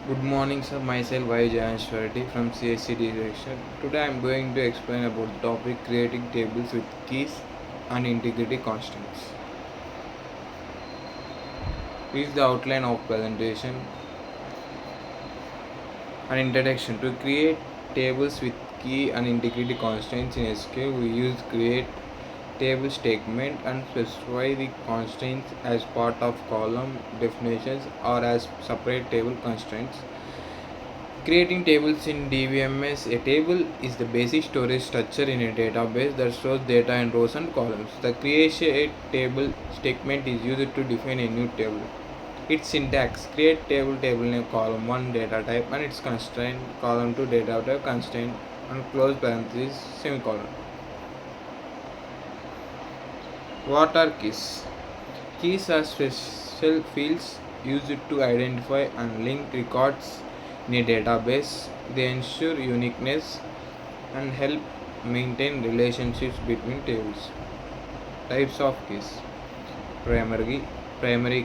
Good morning, sir. Myself, Y. Jayanshwarati from CSCD direction. Today, I am going to explain about the topic creating tables with keys and integrity constants. This is the outline of presentation. An introduction to create tables with key and integrity constants in SQL. We use create table statement and specify the constraints as part of column definitions or as separate table constraints. Creating tables in DBMS. A table is the basic storage structure in a database that stores data in rows and columns. The create table statement is used to define a new table. Its syntax: create table name column 1 data type and its constraint column 2 data type constraint and close parenthesis semicolon. What are keys? Keys are special fields used to identify and link records in a database. They ensure uniqueness and help maintain relationships between tables. Types of keys: primary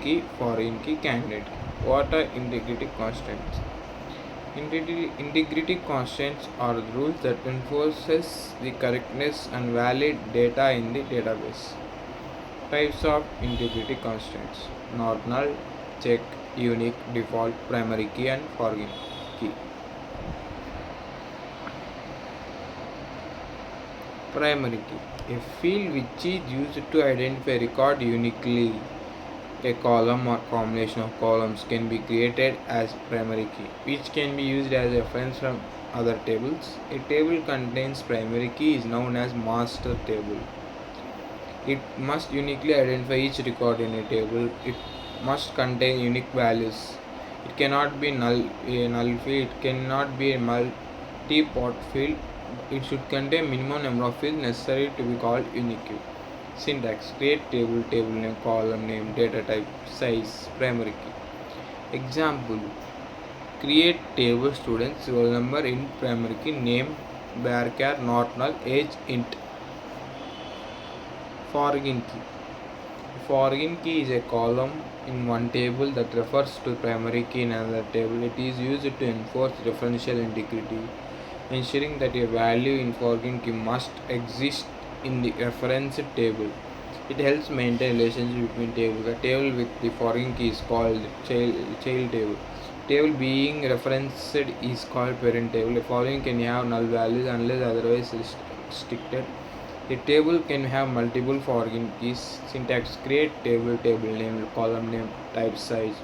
key, foreign key, candidate key. What are integrity constants? Integrity constants are rules that enforces the correctness and valid data in the database. Types of integrity constants: not null, check, unique, default, primary key, and foreign key. Primary key: a field which is used to identify a record uniquely. A column or combination of columns can be created as primary key, which can be used as a reference from other tables. A table contains primary key is known as master table. It must uniquely identify each record in a table. It must contain unique values. It cannot be a null field. It cannot be a multi-pot field. It should contain minimum number of fields necessary to be called unique. Syntax: create table name, column name, data type, size, primary key. Example: create table students roll number in primary key, name varchar not null, age int. Foreign key. Foreign key is a column in one table that refers to primary key in another table. It is used to enforce referential integrity, ensuring that a value in foreign key must exist in the reference table. It helps maintain relationship between tables. A table with the foreign key is called child table. Table being referenced is called parent table. A foreign can have null values unless otherwise restricted. A table can have multiple foreign keys. Syntax: create table name, column name, type, size,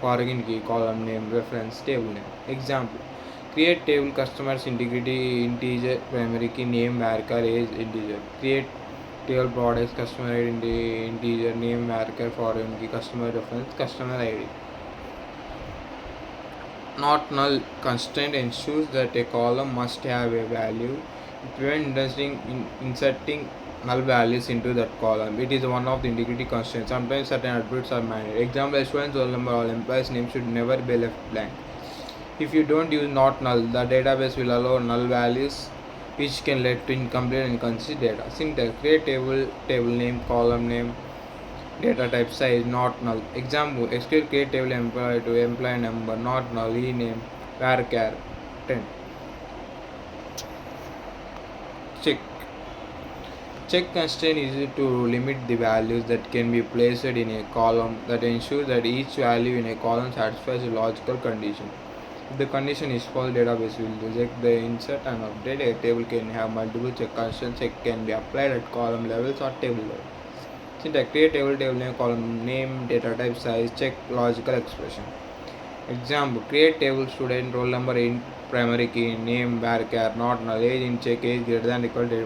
foreign key, column name, reference, table name. Example: create table customers integrity integer, primary key, name varchar, age integer. Create table products customer ID integer, name varchar, foreign key, customer reference, customer ID. Not null constraint ensures that a column must have a value. It prevents inserting null values into that column. It is one of the integrity constraints. Sometimes certain attributes are managed. Example: students roll number, all employees' name should never be left blank. If you don't use not null, the database will allow null values, which can lead to incomplete and inconsistent data. Syntax: create table name, column name, data type, size, not null. Example: SQL create table employee to employee number, not null, e-name, varchar 10. Check. Check constraint is used to limit the values that can be placed in a column that ensures that each value in a column satisfies a logical condition. If the condition is false, database will reject the insert and update. A table can have multiple check constraints. Check can be applied at column levels or table level. Syntax: create table name, column name, data type, size, check logical expression. Example: create table student roll number in primary key, name varchar not null, age in check, age greater than or equal to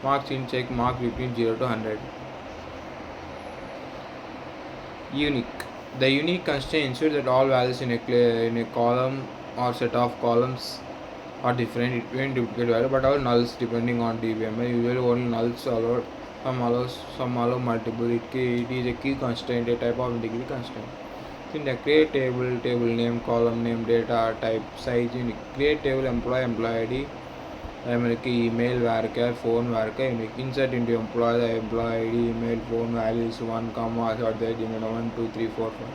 marks in check, marks between 0 to 100. Unique. The unique constraint ensures that all values in a column or set of columns are different. It prevents duplicate value, but all nulls depending on DBMS. Usually only nulls allowed. Some allow multiple. It is a key constraint, a type of integrity constraint. Syntax: create table name, column name, data type, size, unique. Create table employee ID, primary key, email varchar, phone varchar, unique. Insert into employee ID, email, phone values 1, comma, short there, 1, 2, 3, 4, 5.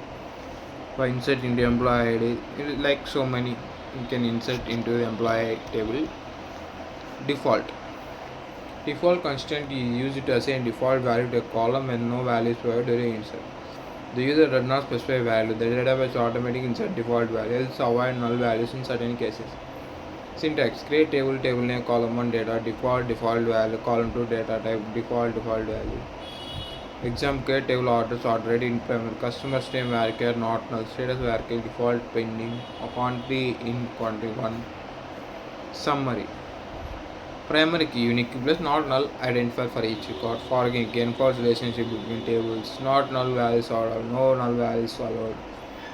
by insert into employee ID. Like so many, you can insert into the employee table. Default. Default constant is used to assign default value to a column when no value is provided during insert. The user does not specify value. The database automatically insert default value, else avoid null values in certain cases. Syntax: create table, table name, column 1 data, default, default value, column 2 data type, default, default value. Example: create table orders ordered in primary, customer's name varchar not null, status varchar default pending, quantity in quantity 1. Summary: primary key unique plus not null identifier for each record. Forgetting key enforce relationship between tables. Not null values allowed. No null values allowed.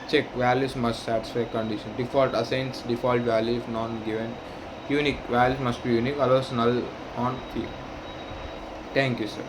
Check values must satisfy condition. Default assigns default value if non given. Unique values must be unique. Allows null on field. Thank you, sir.